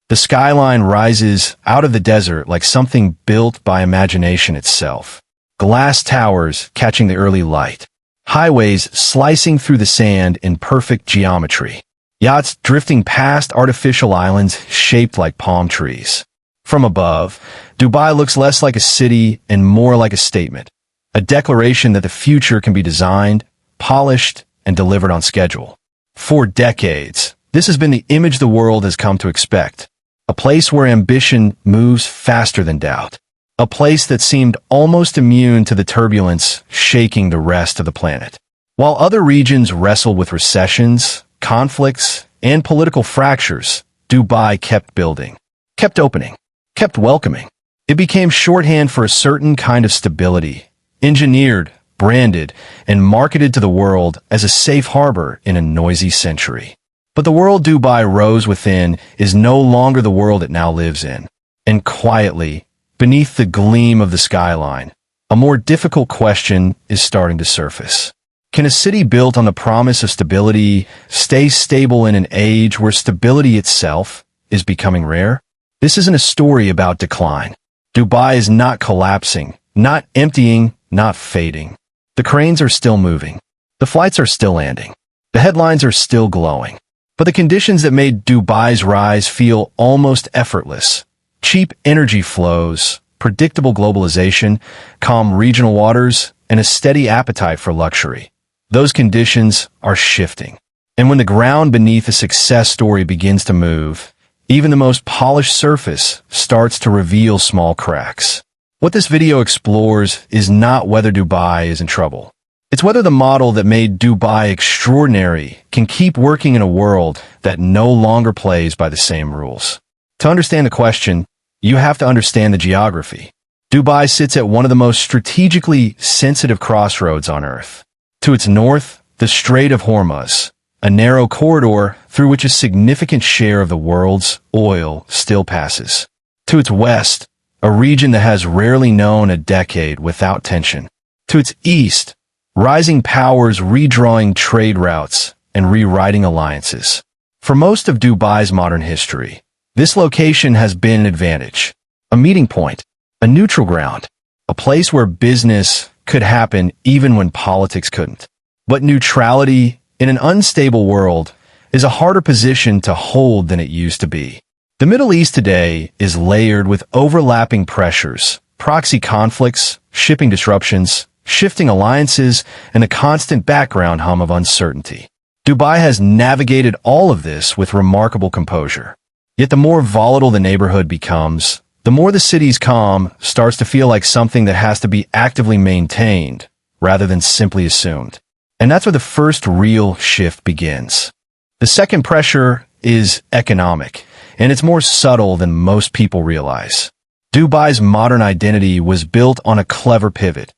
The skyline rises out of the desert like something built by imagination itself. Glass towers catching the early light. Highways slicing through the sand in perfect geometry. Yachts drifting past artificial islands shaped like palm trees. From above, Dubai looks less like a city and more like a statement. A declaration that the future can be designed, polished, and delivered on schedule. For decades, this has been the image the world has come to expect. A place where ambition moves faster than doubt. A place that seemed almost immune to the turbulence shaking the rest of the planet. While other regions wrestled with recessions, conflicts, and political fractures, Dubai kept building, kept opening, kept welcoming. It became shorthand for a certain kind of stability, engineered, branded, and marketed to the world as a safe harbor in a noisy century. But the world Dubai rose within is no longer the world it now lives in. And quietly, beneath the gleam of the skyline, a more difficult question is starting to surface. Can a city built on the promise of stability stay stable in an age where stability itself is becoming rare? This isn't a story about decline. Dubai is not collapsing, not emptying, not fading. The cranes are still moving. The flights are still landing. The headlines are still glowing. But the conditions that made Dubai's rise feel almost effortless. Cheap energy flows, predictable globalization, calm regional waters, and a steady appetite for luxury. Those conditions are shifting. And when the ground beneath a success story begins to move, even the most polished surface starts to reveal small cracks. What this video explores is not whether Dubai is in trouble. It's whether the model that made Dubai extraordinary can keep working in a world that no longer plays by the same rules. To understand the question, you have to understand the geography. Dubai sits at one of the most strategically sensitive crossroads on Earth. To its north, the Strait of Hormuz, a narrow corridor through which a significant share of the world's oil still passes. To its west, a region that has rarely known a decade without tension. To its east, rising powers redrawing trade routes and rewriting alliances. For most of Dubai's modern history, this location has been an advantage, a meeting point, a neutral ground, a place where business could happen even when politics couldn't. But neutrality in an unstable world is a harder position to hold than it used to be. The Middle East today is layered with overlapping pressures, proxy conflicts, shipping disruptions, shifting alliances, and a constant background hum of uncertainty. Dubai has navigated all of this with remarkable composure. Yet the more volatile the neighborhood becomes, the more the city's calm starts to feel like something that has to be actively maintained, rather than simply assumed. And that's where the first real shift begins. The second pressure is economic, and it's more subtle than most people realize. Dubai's modern identity was built on a clever pivot,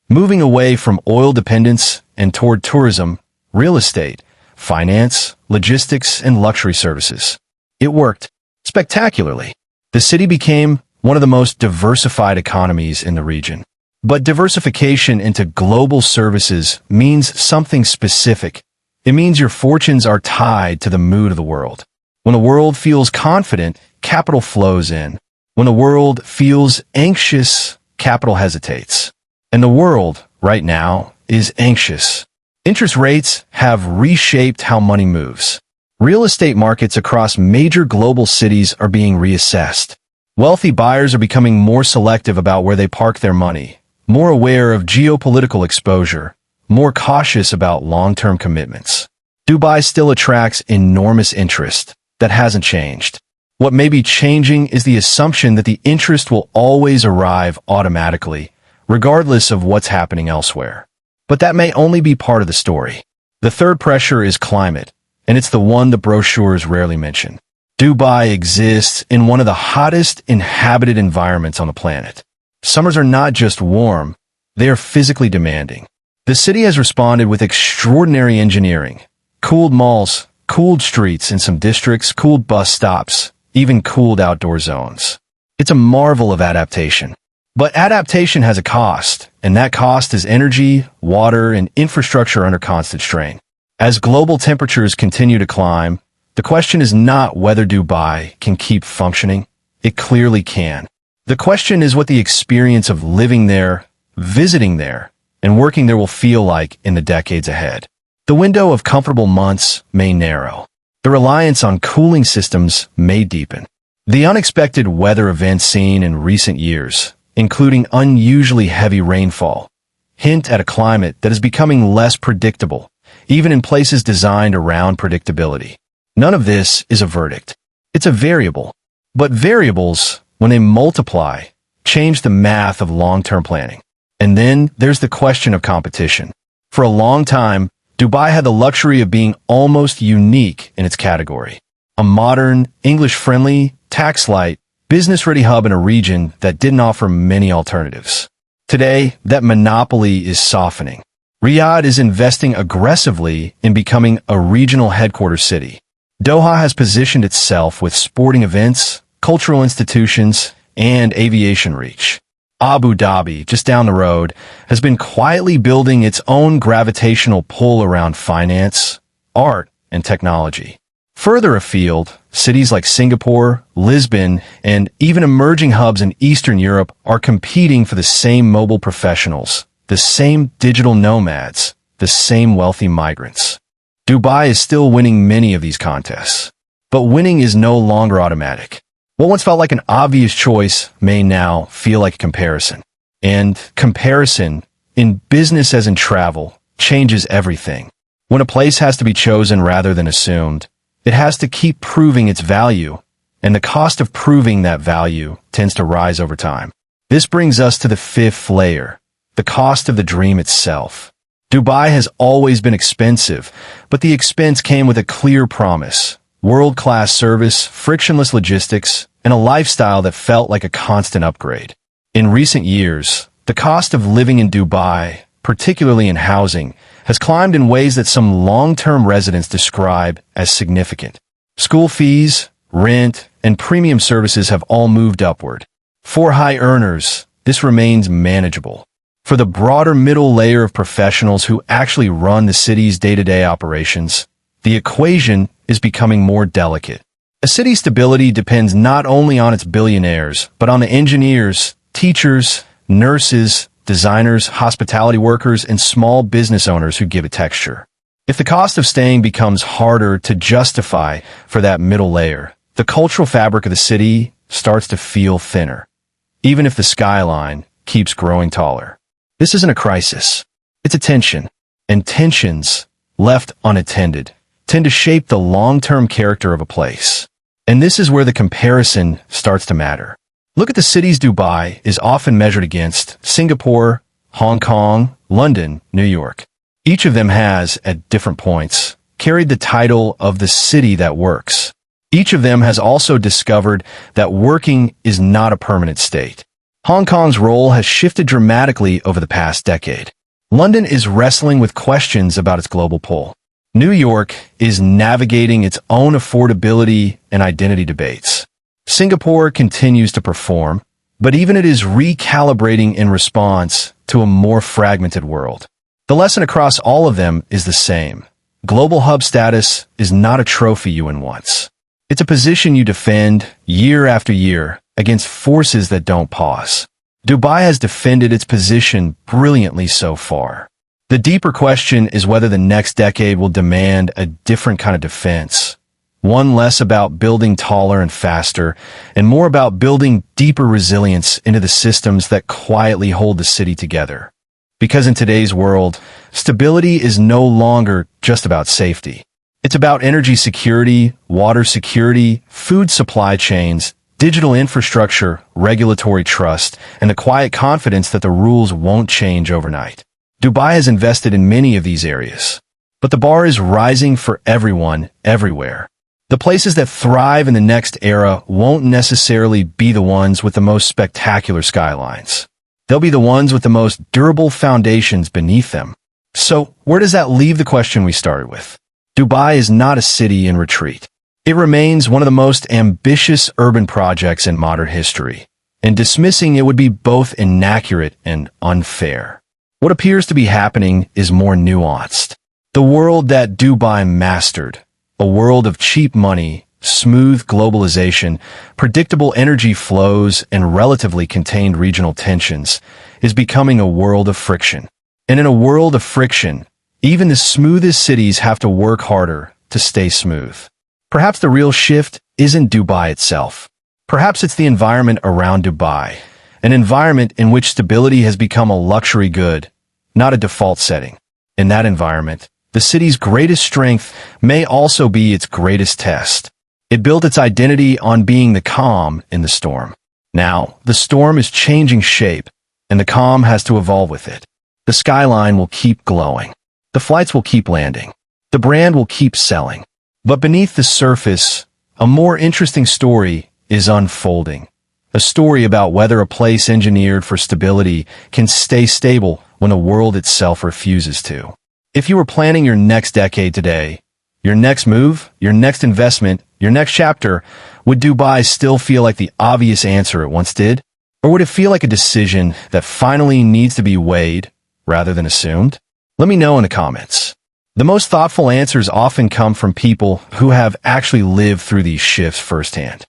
moving away from oil dependence and toward tourism, real estate, finance, logistics, and luxury services. It worked spectacularly. The city became one of the most diversified economies in the region. But diversification into global services means something specific. It means your fortunes are tied to the mood of the world. When the world feels confident, capital flows in. When the world feels anxious, capital hesitates. And the world, right now, is anxious. Interest rates have reshaped how money moves. Real estate markets across major global cities are being reassessed. Wealthy buyers are becoming more selective about where they park their money, more aware of geopolitical exposure, more cautious about long-term commitments. Dubai still attracts enormous interest. That hasn't changed. What may be changing is the assumption that the interest will always arrive automatically, regardless of what's happening elsewhere. But that may only be part of the story. The third pressure is climate, and it's the one the brochures rarely mention. Dubai exists in one of the hottest inhabited environments on the planet. Summers are not just warm, they are physically demanding. The city has responded with extraordinary engineering. Cooled malls, cooled streets in some districts, cooled bus stops, even cooled outdoor zones. It's a marvel of adaptation. But adaptation has a cost, and that cost is energy, water, and infrastructure under constant strain. As global temperatures continue to climb, The question is not whether Dubai can keep functioning. It clearly can. The question is what the experience of living there, visiting there, and working there will feel like in the decades ahead. The window of comfortable months may narrow. The reliance on cooling systems may deepen. The unexpected weather events seen in recent years, including unusually heavy rainfall, hint at a climate that is becoming less predictable, even in places designed around predictability. None of this is a verdict. It's a variable. But variables, when they multiply, change the math of long-term planning. And then there's the question of competition. For a long time, Dubai had the luxury of being almost unique in its category. A modern, English-friendly, tax-light, business-ready hub in a region that didn't offer many alternatives. Today, that monopoly is softening. Riyadh is investing aggressively in becoming a regional headquarters city. Doha has positioned itself with sporting events, cultural institutions, and aviation reach. Abu Dhabi, just down the road, has been quietly building its own gravitational pull around finance, art, and technology. Further afield, cities like Singapore, Lisbon, and even emerging hubs in Eastern Europe are competing for the same mobile professionals, the same digital nomads, the same wealthy migrants. Dubai is still winning many of these contests. But winning is no longer automatic. What once felt like an obvious choice may now feel like a comparison. And comparison, in business as in travel, changes everything. When a place has to be chosen rather than assumed, it has to keep proving its value, and the cost of proving that value tends to rise over time. This brings us to the fifth layer, the cost of the dream itself. Dubai has always been expensive, but the expense came with a clear promise: world-class service, frictionless logistics, and a lifestyle that felt like a constant upgrade. In recent years, the cost of living in Dubai, particularly in housing, has climbed in ways that some long-term residents describe as significant. School fees, rent, and premium services have all moved upward. For high earners, this remains manageable. For the broader middle layer of professionals who actually run the city's day-to-day operations, the equation is becoming more delicate. A city's stability depends not only on its billionaires, but on the engineers, teachers, nurses, designers, hospitality workers, and small business owners who give it texture. If the cost of staying becomes harder to justify for that middle layer, the cultural fabric of the city starts to feel thinner, even if the skyline keeps growing taller. This isn't a crisis. It's a tension. And tensions, left unattended, tend to shape the long-term character of a place. And this is where the comparison starts to matter. Look at the cities Dubai is often measured against: Singapore, Hong Kong, London, New York. Each of them has, at different points, carried the title of the city that works. Each of them has also discovered that working is not a permanent state. Hong Kong's role has shifted dramatically over the past decade. London is wrestling with questions about its global pull. New York is navigating its own affordability and identity debates. Singapore continues to perform, but even it is recalibrating in response to a more fragmented world. The lesson across all of them is the same. Global hub status is not a trophy you win once. It's a position you defend year after year against forces that don't pause. Dubai has defended its position brilliantly so far. The deeper question is whether the next decade will demand a different kind of defense. One less about building taller and faster, and more about building deeper resilience into the systems that quietly hold the city together. Because in today's world, stability is no longer just about safety. It's about energy security, water security, food supply chains, digital infrastructure, regulatory trust, and the quiet confidence that the rules won't change overnight. Dubai has invested in many of these areas, but the bar is rising for everyone, everywhere. The places that thrive in the next era won't necessarily be the ones with the most spectacular skylines. They'll be the ones with the most durable foundations beneath them. So, where does that leave the question we started with? Dubai is not a city in retreat. It remains one of the most ambitious urban projects in modern history, and dismissing it would be both inaccurate and unfair. What appears to be happening is more nuanced. The world that Dubai mastered, A world of cheap money, smooth globalization, predictable energy flows, and relatively contained regional tensions is becoming a world of friction. And in a world of friction, even the smoothest cities have to work harder to stay smooth. Perhaps the real shift isn't Dubai itself. Perhaps it's the environment around Dubai, an environment in which stability has become a luxury good, not a default setting. In that environment, the city's greatest strength may also be its greatest test. It built its identity on being the calm in the storm. Now, the storm is changing shape, and the calm has to evolve with it. The skyline will keep glowing. The flights will keep landing. The brand will keep selling. But beneath the surface, a more interesting story is unfolding. A story about whether a place engineered for stability can stay stable when the world itself refuses to. If you were planning your next decade today, your next move, your next investment, your next chapter, would Dubai still feel like the obvious answer it once did? Or would it feel like a decision that finally needs to be weighed rather than assumed? Let me know in the comments. The most thoughtful answers often come from people who have actually lived through these shifts firsthand.